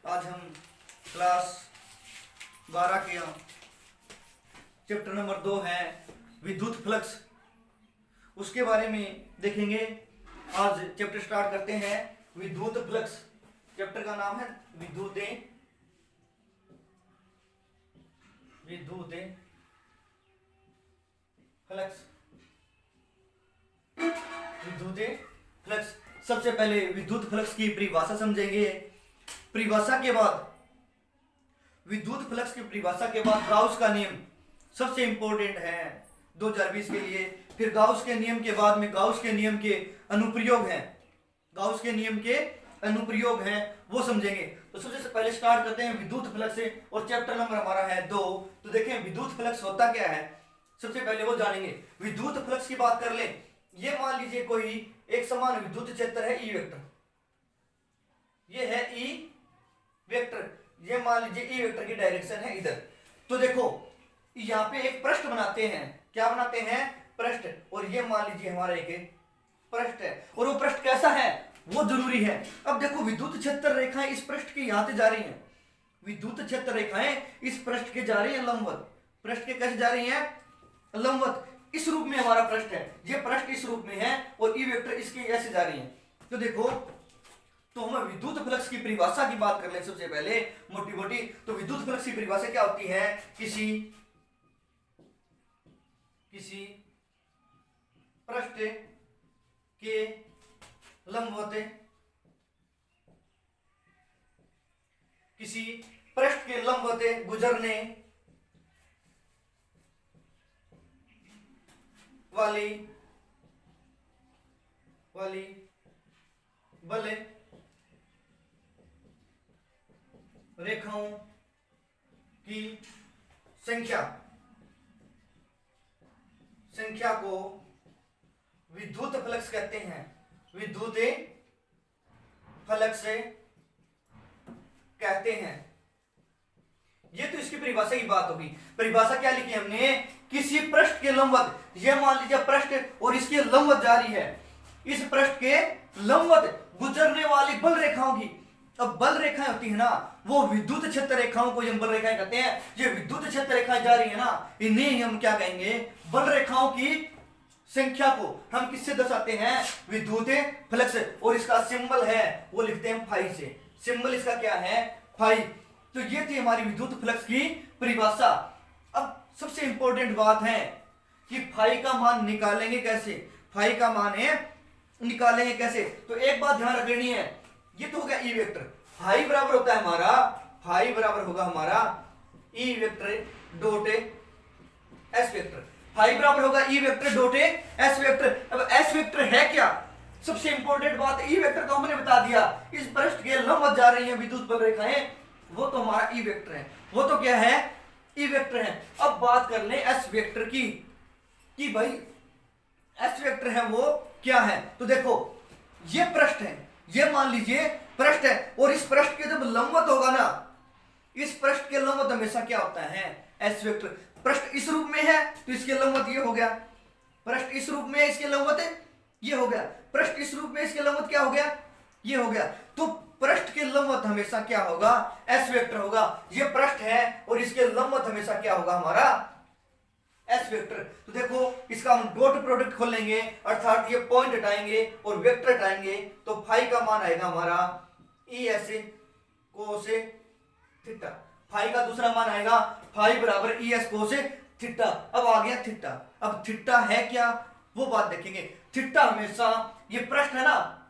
आज हम क्लास 12 के चैप्टर नंबर 2 है विद्युत फ्लक्स, उसके बारे में देखेंगे। आज चैप्टर स्टार्ट करते हैं विद्युत फ्लक्स। चैप्टर का नाम है विद्युत फ्लक्स। विद्युत फ्लक्स। सबसे पहले विद्युत फ्लक्स की परिभाषा समझेंगे। परिभाषा के बाद विद्युत फ्लक्स की परिभाषा के बाद गाउस का नियम सबसे इंपॉर्टेंट है 2020 के लिए। फिर गाउस के नियम के बाद में गाउस के नियम के अनुप्रयोग हैं, गाउस के नियम के अनुप्रयोग हैं, वो समझेंगे। तो सबसे पहले स्टार्ट करते हैं विद्युत फ्लक्स से, और चैप्टर नंबर हमारा है 2। तो देखें विद्युत फ्लक्स होता क्या है, सबसे पहले वो जानेंगे। विद्युत फ्लक्स की बात कर ले, ये मान लीजिए कोई एक समान विद्युत क्षेत्र है ई वेक्टर, ये है ई वेक्टर, ये मान लीजिए ई वेक्टर की डायरेक्शन है इधर। तो देखो यहाँ पे एक पृष्ठ बनाते हैं, क्या बनाते हैं, पृष्ठ, और ये मान लीजिए हमारा एक पृष्ठ है, और वो पृष्ठ कैसा है वो जरूरी है। अब देखो विद्युत क्षेत्र रेखाएं इस पृष्ठ के यहाँ से जा रही हैं, विद्युत क्षेत्र रेखाएं इस पृष्ठ के जा रही हैं लंबवत, पृष्ठ के कैसे जा रही हैं, लंबवत। इस रूप में हमारा पृष्ठ है, ये पृष्ठ इस रूप में है और ई वेक्टर इसके ऐसे जा रही है। तो देखो, तो हम विद्युत फ्लक्स की परिभाषा की बात कर ले सबसे पहले मोटी मोटी। तो विद्युत फ्लक्स की परिभाषा क्या होती है, किसी पृष्ठ के लंबवत, किसी पृष्ठ के लंबवत गुजरने वाली बल रेखाओं की संख्या को विद्युत फ्लक्स कहते हैं, विद्युत फ्लक्स कहते हैं। ये तो इसकी परिभाषा की बात होगी। परिभाषा क्या लिखी हमने, किसी पृष्ठ के लंबवत, ये मान लीजिए पृष्ठ और इसके लंबवत जा रही है, इस पृष्ठ के लंबवत गुजरने वाली बल रेखाओं की। अब बल रेखाएं होती है ना, वो विद्युत क्षेत्र रेखाओं को हम बल रेखाएं कहते हैं। ये विद्युत क्षेत्र रेखाएं जा रही है ना, इन्हें हम क्या कहेंगे, बल रेखाओं की संख्या को हम किससे दर्शाते हैं, विद्युत फ्लक्स। और इसका सिंबल है वो लिखते हैं फाई से, सिंबल इसका क्या है, फाई। तो ये थी हमारी विद्युत फ्लक्स की परिभाषा। अब सबसे इंपॉर्टेंट बात है कि फाई का मान निकालेंगे कैसे, फाई का मान है निकालेंगे कैसे। तो एक बात ध्यान रख लेनी है, ये तो हो गया ई वेक्टर, फाई बराबर होता है हमारा, फाई बराबर होगा हमारा E vector dot S vector, phi बराबर होगा E vector dot S vector. अब एस वेक्टर है क्या, सबसे इंपॉर्टेंट बात, ई वेक्टर तो हमने बता दिया, इस पृष्ठ के लंबवत जा रही है विद्युत बल रेखाएं, वो तो हमारा ई वेक्टर है, वो तो क्या है, ई वेक्टर है। अब बात कर ले एस वेक्टर की, कि भाई एस वेक्टर है वो क्या है। तो देखो ये पृष्ठ है, ये मान लीजिए पृष्ठ है, और इस पृष्ठ के जब लंबवत होगा ना, इस पृष्ठ के लंबवत हमेशा क्या होता है, एस वेक्टर। पृष्ठ इस रूप में है तो इसके लंबवत ये हो गया, पृष्ठ इस रूप में है इसके लंबवत ये हो गया, पृष्ठ इस रूप में इसके लंबवत क्या हो गया, ये हो गया। तो पृष्ठ के लंबवत हमेशा क्या होगा, एस वेक्टर होगा। ये पृष्ठ है और इसके लंबवत हमेशा क्या होगा, हमारा एस वेक्टर। तो देखो इसका हम डॉट प्रोडक्ट खोलेंगे, अर्थात ये पॉइंट हटाएंगे और वेक्टर हटाएंगे, तो फाई का मान आएगा हमारा E S cos theta. Phi का दूसरा मान आएगा फाई बराबर ई एस कोस थीटा। अब आ गया थीटा। अब थीटा है क्या वो बात देखेंगे। थीटा हमेशा, ये पृष्ठ है ना,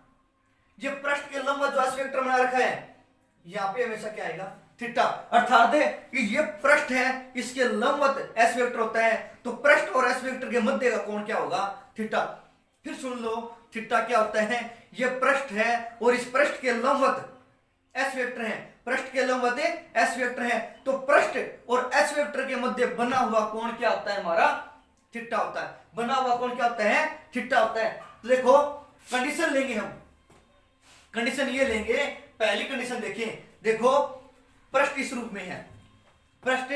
ये पृष्ठ के लंबवत जो एस वेक्टर बना रखा है, यहाँ पे हमेशा क्या आएगा, थीटा। अर्थात है कि ये पृष्ठ है, इसके लंबवत एस वेक्टर होता है, तो पृष्ठ और एस वेक्टर के मध्य का कोण क्या होगा, थीटा। फिर सुन लो थीटा क्या होता है, ये पृष्ठ है और इस पृष्ठ के लंबवत एस वेक्टर है, पृष्ठ के लंबवत एस वेक्टर है, तो पृष्ठ और एस वेक्टर के मध्य बना हुआ कोण क्या होता है, हमारा थीटा होता है। बना हुआ कोण क्या होता है, थीटा होता है। तो देखो कंडीशन लेंगे हम, कंडीशन ये लेंगे, पहली कंडीशन देखें, देखो पृष्ठ इस रूप में है, पृष्ठ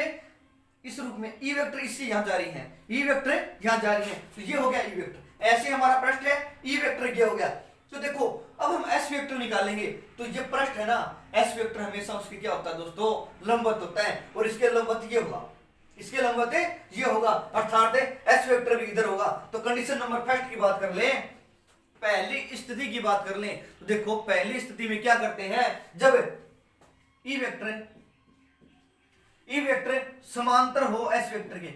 इस रूप में, ई वेक्टर इससे यहां जा रही है, ई वेक्टर यहां जा रही है, तो ये हो गया ई वेक्टर। ऐसे हमारा पृष्ठ है, ई वेक्टर ये हो गया। तो देखो अब हम एस वेक्टर निकालेंगे। तो ये पृष्ठ है ना, एस वेक्टर हमेशा उसके क्या होता है दोस्तों, लंबवत होता है, और इसके लंबवत ये होगा, इसके लंबवत ये होगा, अर्थात एस वेक्टर भी इधर होगा। तो कंडीशन नंबर फर्स्ट की बात कर लें, पहली स्थिति की बात कर लें, तो देखो पहली स्थिति में क्या करते हैं, जब ई वेक्टर समांतर हो एस वेक्टर के,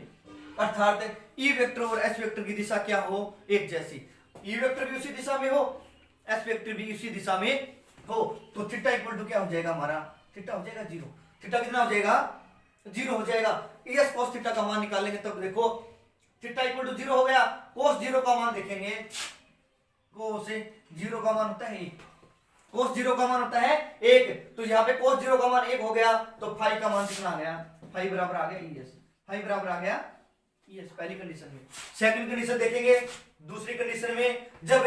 अर्थात ई वेक्टर और एस वेक्टर की दिशा क्या हो, एक जैसी, ई वेक्टर भी उसी दिशा में हो, एस वेक्टर भी उसी दिशा में हो, तो थीटा इक्वल टू क्या हो जाएगा हमारा, थीटा हो जाएगा जीरो। थीटा कितना हो जाएगा, जीरो हो जाएगा। एस कोस थीटा का मान निकालेंगे तब देखो थीटा इक्वल टू जीरो हो गया। कोस जीरो का मान देखेंगे, कोस जीरो का मान होता है एक, कोस जीरो का मान होता है एक, तो यहाँ पे कोस जीरो का मान एक हो गया, तो फाई का मान कितना आ गया, फाई बराबर आ गया ईएस, फाई बराबर आ गया ईएस, पहली कंडीशन में। सेकंड कंडीशन देखेंगे, दूसरी कंडीशन में जब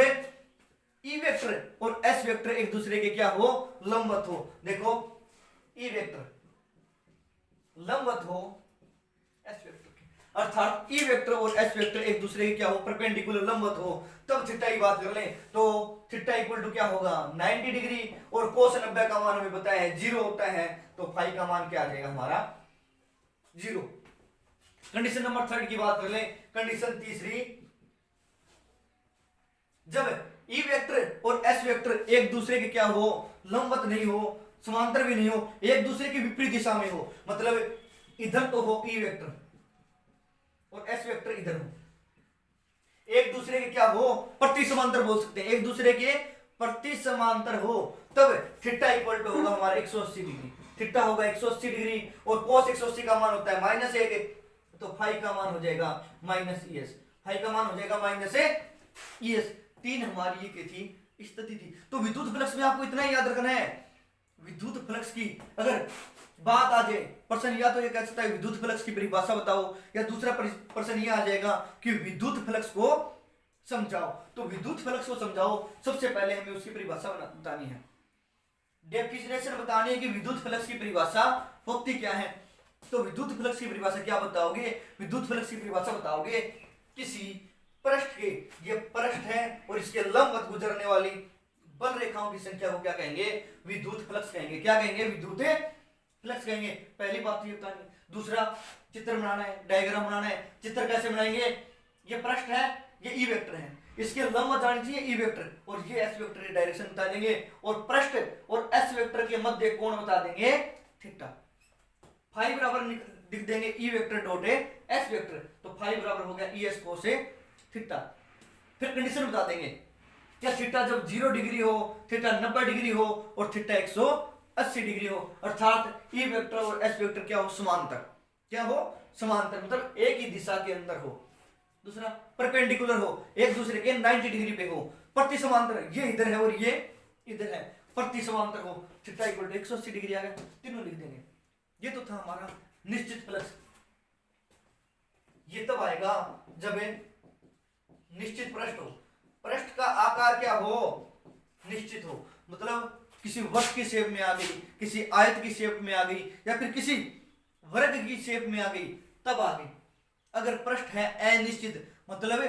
ई वेक्टर और एस वेक्टर एक दूसरे के क्या हो, लंबवत हो। देखो ई वेक्टर लंबवत हो एस वेक्टर के, अर्थात ई वेक्टर और एस वेक्टर एक दूसरे के क्या हो, परपेंडिकुलर लंबवत हो, तब थीटा की बात कर लें तो थीटा इक्वल टू क्या होगा 90 डिग्री, और कोस 90 का मान हमें बताया है जीरो होता है, तो फाई का मान क्या आ जाएगा हमारा जीरो। कंडीशन नंबर थर्ड की बात कर लें, कंडीशन तीसरी, जब ई वेक्टर और एस वेक्टर एक दूसरे के क्या हो, लंबवत नहीं हो, समांतर भी नहीं हो, एक दूसरे की विपरीत दिशा में हो, मतलब इधर तो हो ई वेक्टर और एस वेक्टर इधर हो, एक दूसरे के क्या हो, प्रति समांतर बोल सकते हैं, एक दूसरे के प्रति समांतर हो, तब थीटा इक्वल टू होगा हमारा 180 डिग्री, थीटा होगा 180 डिग्री, और कोस 180 का मान होता है -1, तो फाई का मान हो जाएगा -ES, फाई का मान हो जाएगा -ES। तीन हमारी ये थी स्थिति थी। तो विद्युत फ्लक्स में आपको इतना ही याद रखना है, विद्युत फ्लक्स की अगर बात आ जाए, प्रश्न या तो ये कह सकता है विद्युत फ्लक्स की परिभाषा बताओ, या दूसरा प्रश्न ये आ जाएगा कि विद्युत फ्लक्स को समझाओ। तो विद्युत फ्लक्स को समझाओ, सबसे पहले हमें उसकी परिभाषा बतानी है, डेफिनेशन बतानी है कि विद्युत फ्लक्स की परिभाषा होती क्या है। तो विद्युत फ्लक्स की परिभाषा क्या बताओगे, विद्युत फ्लक्स की परिभाषा बताओगे, किसी पृष्ठ के, ये पृष्ठ है और इसके लंबवत गुजरने वाली बल रेखाओं की संख्या को क्या कहेंगे, विद्युत फ्लक्स कहेंगे। क्या कहेंगे, विद्युत फ्लक्स कहेंगे। पहली बात ये बतानी। दूसरा, चित्र बनाना है, डायग्राम बनाना है। चित्र कैसे बनाएंगे, ये पृष्ठ है, ये ई वेक्टर है, इसके लंबवत जानी चाहिए ई वेक्टर, और ये एस वेक्टर की डायरेक्शन बता देंगे, और पृष्ठ और एस वेक्टर के मध्य कोण बता देंगे थीटा। फाई बराबर लिख देंगे ई वेक्टर डॉट एस वेक्टर, तो फाई बराबर हो गया ई एस कोस थीटा। फिर कंडीशन बता देंगे, क्या थीटा जब 0 डिग्री हो, थीटा 90 डिग्री हो, और थीटा 180 डिग्री हो, अर्थात ई वेक्टर और एस वेक्टर क्या हो, समांतर। क्या हो, समांतर, मतलब एक ही दिशा के अंदर हो। दूसरा, परपेंडिकुलर हो, एक दूसरे के 90 डिग्री पे हो। प्रति समांतर, ये इधर है और ये इधर है, प्रति समांतर हो, थीटा इक्वल टू 180 डिग्री आ गया। तीनों लिख देंगे। ये तो था हमारा निश्चित फ्लक्स। ये तब आएगा जब निश्चित पृष्ठ हो, पृष्ठ का आकार क्या हो, निश्चित हो, मतलब किसी वृत्त की शेप में आ गई, किसी आयत की शेप में आ गई, या फिर किसी वर्ग की शेप में आ गई, तब आ गई। अगर पृष्ठ है अनिश्चित, मतलब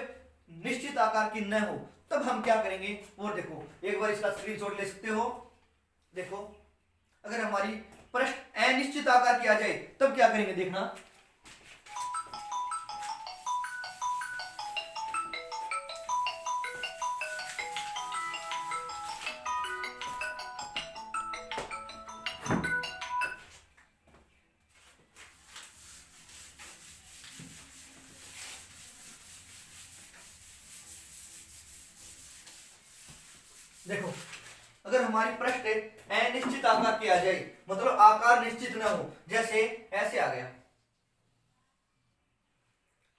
निश्चित आकार की न हो, तब हम क्या करेंगे वो देखो, एक बार इसका स्क्रीनशॉट ले सकते हो। देखो, अगर हमारी पृष्ठ अनिश्चित आकार की आ जाए तब क्या करेंगे, देखना। देखो, अगर हमारी पृष्ठ अनिश्चित आकार की आ जाए, मतलब आकार निश्चित न हो, जैसे ऐसे आ गया,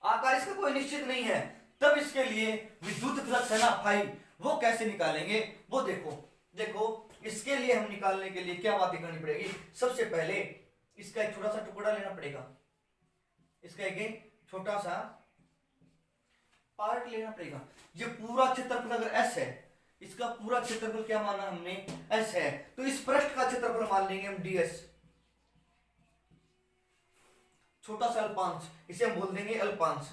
आकार इसका कोई निश्चित नहीं है, तब इसके लिए विद्युत फ्लक्स है ना फाई, वो कैसे निकालेंगे वो देखो। देखो, इसके लिए हम निकालने के लिए क्या बातें करनी पड़ेगी। सबसे पहले इसका एक छोटा सा टुकड़ा लेना पड़ेगा, इसका एक छोटा सा पार्ट लेना पड़ेगा। ये पूरा क्षेत्रफल अगर एस है, इसका पूरा क्षेत्रफल क्या माना हमने, एस है, तो इस पृष्ठ का क्षेत्रफल मान लेंगे हम डीएस, छोटा सा अल्पांश, इसे हम बोल देंगे अल्पांश।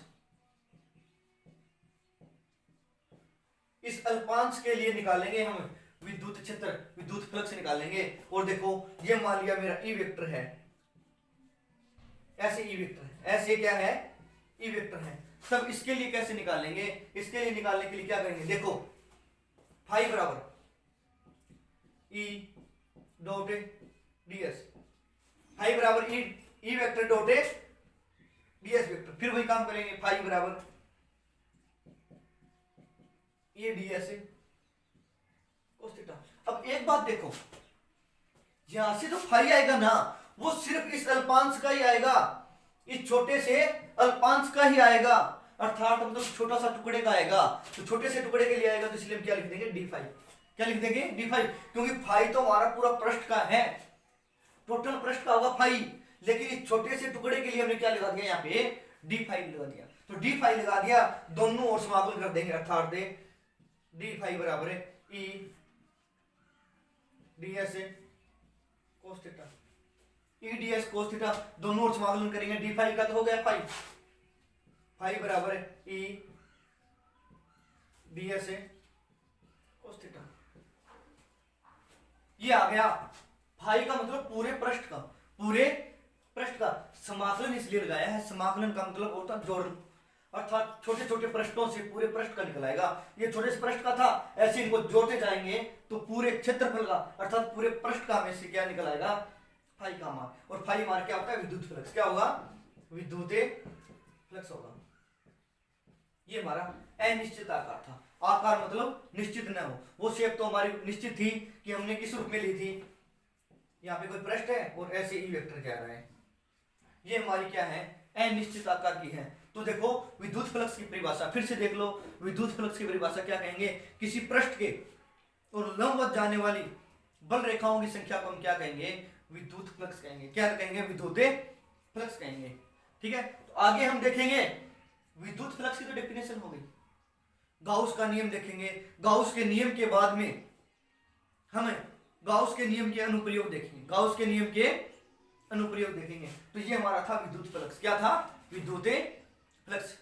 इस अल्पांश के लिए निकालेंगे हम विद्युत क्षेत्र, विद्युत फ्लक्स निकालेंगे। और देखो ये मान लिया मेरा ई वेक्टर है, ऐसे ई वेक्टर है, ऐसे क्या है ई वेक्टर है। तब इसके लिए कैसे निकालेंगे, इसके लिए निकालने के लिए क्या करेंगे, देखो फाई बराबर ई डॉट डीएस, फाई बराबर ई वेक्टर डॉट डीएस वेक्टर। फिर वही काम करेंगे, फाई बराबर ये डीएस कोस थीटा। अब एक बात देखो, यहां से जो फाई आएगा ना वो सिर्फ इस अल्पांश का ही आएगा, इस छोटे से अल्पांश का ही आएगा, अर्थात मतलब छोटा सा टुकड़े का आएगा। तो छोटे से टुकड़े के लिए आएगा, तो इसलिए हम क्या लिख देंगे डी फाई। क्या लिख देंगे डी फाई, क्योंकि फाई तो हमारा पूरा पृष्ठ का है, टोटल पृष्ठ का होगा फाई, लेकिन इस छोटे से टुकड़े के लिए हमने क्या लगा दिया यहाँ पे डी फाई लगा दिया। तो डी फाई लगा दिया, दोनों ओर समाकलन कर देंगे, अर्थात डी फाई बराबर है ई डीएस कोस थीटा, ई डीएस कोस थीटा, दोनों ओर समाकलन करेंगे, डी फाई का तो हो गया फाई, फाई बराबर है ई डीएस कोस थीटा। ये आ गया फाई का मतलब पूरे पृष्ठ का, पूरे पृष्ठ का। समाकलन इसलिए लगाया है, समाकलन का मतलब होता है जोड़ना, अर्थात छोटे छोटे पृष्ठों से पूरे पृष्ठ का निकल आएगा। ये छोटे से पृष्ठ का था, ऐसे इनको जोड़ते जाएंगे तो पूरे क्षेत्रफल का अर्थात पूरे पृष्ठ का में से क्या निकल आएगा फाई का मान। और फाई मान क्या होता है विद्युत फ्लक्स, क्या होगा विद्युत फ्लक्स होगा। ये हमारा अनिश्चित आकार था, आकार मतलब निश्चित न हो, वो शेप तो हमारी निश्चित थी कि हमने किस रूप में ली थी, यहाँ पे कोई पृष्ठ है और ऐसे ई वेक्टर जा रहा है, ये हमारी क्या है अनिश्चित आकार की है। तो देखो विद्युत फ्लक्स की परिभाषा फिर से देख लो, विद्युत फ्लक्स की परिभाषा क्या कहेंगे, किसी पृष्ठ के और लंबवत जाने वाली बल रेखाओं की संख्या को हम क्या कहेंगे विद्युत फ्लक्स कहेंगे। क्या कहेंगे विद्युत फ्लक्स कहेंगे। ठीक है, तो आगे हम देखेंगे विद्युत फ्लक्स की तो डेफिनेशन हो गई, गाउस का नियम देखेंगे, गाउस के नियम के बाद में हमें गाउस के नियम के अनुप्रयोग देखेंगे, गाउस के नियम के अनुप्रयोग देखेंगे। तो ये हमारा था विद्युत फ्लक्स, क्या था विद्युत फ्लक्स।